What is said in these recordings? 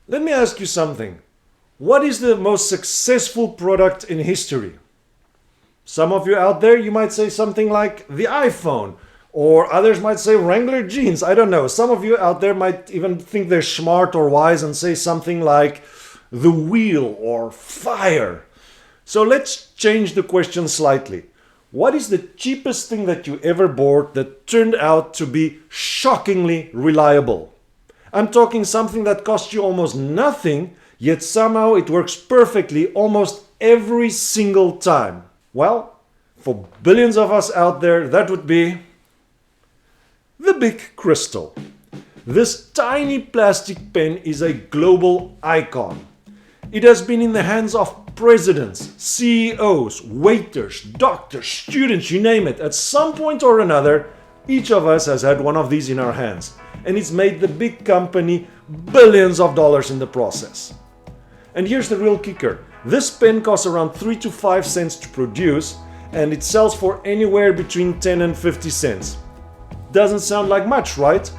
Let me ask you something. What is the most successful product in history? Some of you out there, you might say something like the iPhone, or others might say Wrangler jeans. I don't know. Some of you out there might even think they're smart or wise and say something like the wheel or fire. So let's change the question slightly. What is the cheapest thing that you ever bought that turned out to be shockingly reliable? I'm talking something that cost you almost nothing, yet somehow it works perfectly almost every single time. Well, for billions of us out there, that would be the BIC crystal. This tiny plastic pen is a global icon. It has been in the hands of presidents, CEOs, waiters, doctors, students, you name it. At some point or another, each of us has had one of these in our hands. And it's made the big company billions of dollars in the process. And here's the real kicker. This pen costs around 3 to 5 cents to produce, and it sells for anywhere between 10 and 50 cents. Doesn't sound like much, right?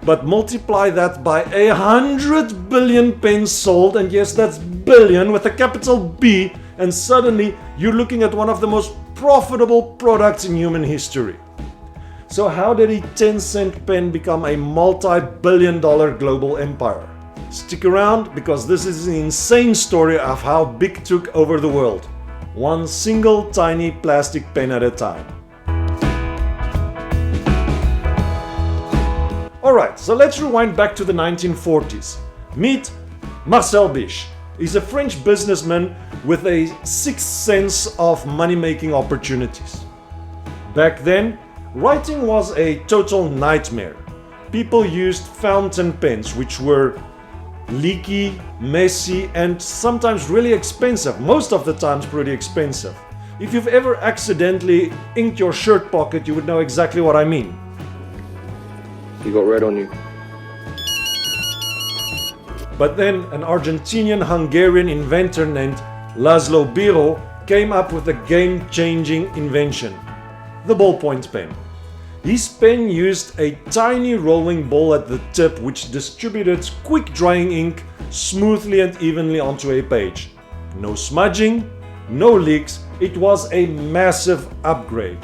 But multiply that by 100 billion pens sold, and yes, that's billion with a capital B, and suddenly you're looking at one of the most profitable products in human history. So how did a 10-cent pen become a multi-billion-dollar global empire? Stick around, because this is an insane story of how BIC took over the world. One single tiny plastic pen at a time. Alright, so let's rewind back to the 1940s. Meet Marcel Bich. He's a French businessman with a sixth sense of money-making opportunities. Back then, writing was a total nightmare. People used fountain pens, which were leaky, messy, and sometimes really expensive. Most of the times pretty expensive. If you've ever accidentally inked your shirt pocket, you would know exactly what I mean. You got red on you. But then an Argentinian-Hungarian inventor named Laszlo Biro came up with a game-changing invention, the ballpoint pen. His pen used a tiny rolling ball at the tip which distributed quick-drying ink smoothly and evenly onto a page. No smudging, no leaks, it was a massive upgrade.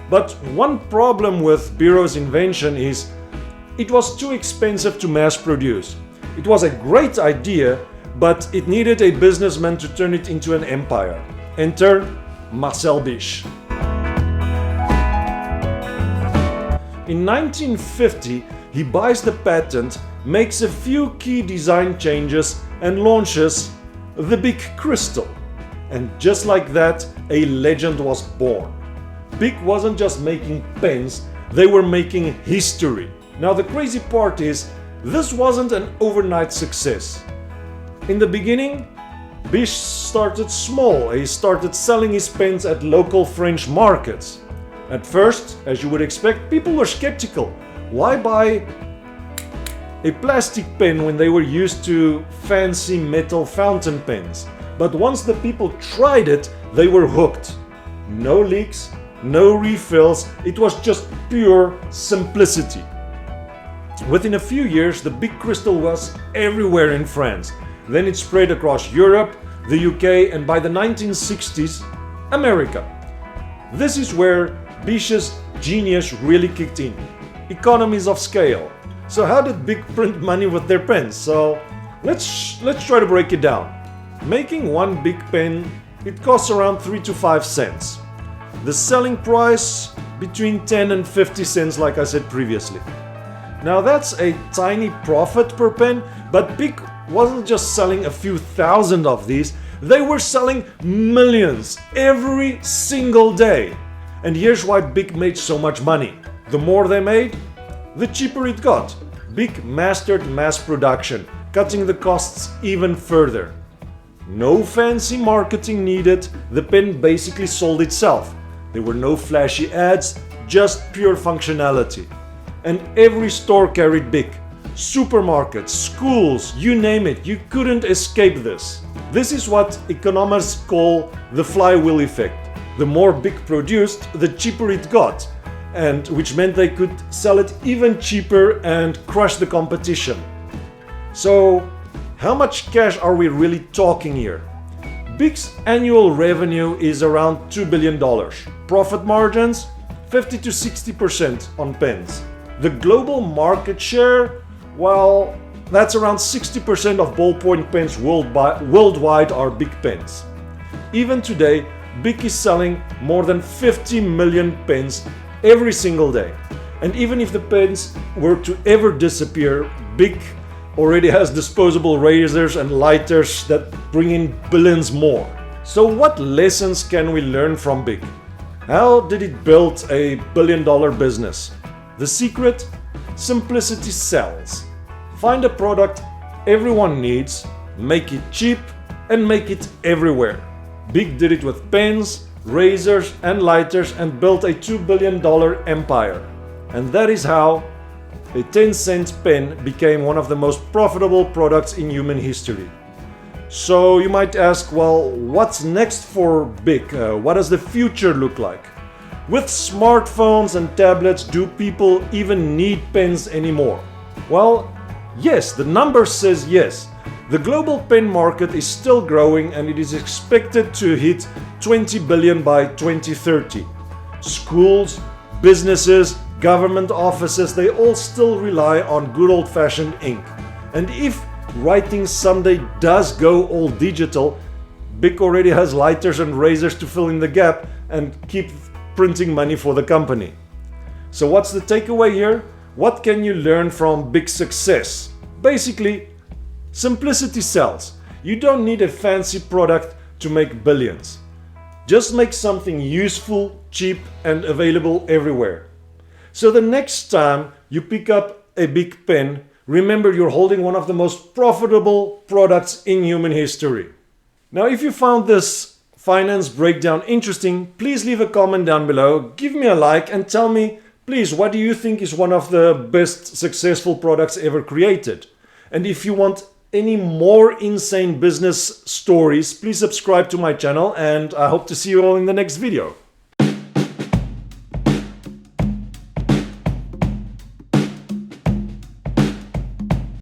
But one problem with Biro's invention is it was too expensive to mass produce. It was a great idea, but it needed a businessman to turn it into an empire. Enter Marcel Bich. In 1950, he buys the patent, makes a few key design changes, and launches the BIC crystal. And just like that, a legend was born. BIC wasn't just making pens, they were making history. Now the crazy part is, this wasn't an overnight success. In the beginning, Bich started small. He started selling his pens at local French markets. At first, as you would expect, people were skeptical. Why buy a plastic pen when they were used to fancy metal fountain pens? But once the people tried it, they were hooked. No leaks, no refills, it was just pure simplicity. Within a few years, the BIC crystal was everywhere in France. Then it spread across Europe, the UK, and by the 1960s, America. This is where Bich's genius really kicked in. Economies of scale. So how did BIC print money with their pens? So let's try to break it down. Making one BIC pen, it costs around 3 to 5 cents. The selling price between 10 and 50 cents, like I said previously. Now that's a tiny profit per pen, but BIC wasn't just selling a few thousand of these, they were selling millions every single day. And here's why BIC made so much money. The more they made, the cheaper it got. BIC mastered mass production, cutting the costs even further. No fancy marketing needed, the pen basically sold itself. There were no flashy ads, just pure functionality. And every store carried BIC. Supermarkets, schools, you name it, you couldn't escape this. This is what economists call the flywheel effect. The more BIC produced, the cheaper it got, and which meant they could sell it even cheaper and crush the competition. So How much cash are we really talking here? BIC's annual revenue is around $2 billion. Profit margins 50 to 60% on pens. The global market share, well, that's around 60% of ballpoint pens worldwide are BIC pens. Even today, BIC is selling more than 50 million pens every single day. And even if the pens were to ever disappear, BIC already has disposable razors and lighters that bring in billions more. So what lessons can we learn from BIC? How did it build a billion-dollar business? The secret? Simplicity sells. Find a product everyone needs, make it cheap, and make it everywhere. BIC did it with pens, razors, and lighters and built a $2 billion empire. And that is how a 10-cent pen became one of the most profitable products in human history. So you might ask, well, what's next for BIC? What does the future look like? With smartphones and tablets, do people even need pens anymore? Well, yes, the number says yes. The global pen market is still growing and it is expected to hit 20 billion by 2030. Schools, businesses, government offices, they all still rely on good old-fashioned ink. And if writing someday does go all digital, BIC already has lighters and razors to fill in the gap and keep printing money for the company. So what's the takeaway here? What can you learn from BIC's success? Basically, simplicity sells. You don't need a fancy product to make billions. Just make something useful, cheap, and available everywhere. So the next time you pick up a BIC pen, remember you're holding one of the most profitable products in human history. Now, if you found this finance breakdown interesting, please leave a comment down below, give me a like, and tell me, please, what do you think is one of the best successful products ever created? And if you want any more insane business stories, please subscribe to my channel, and I hope to see you all in the next video.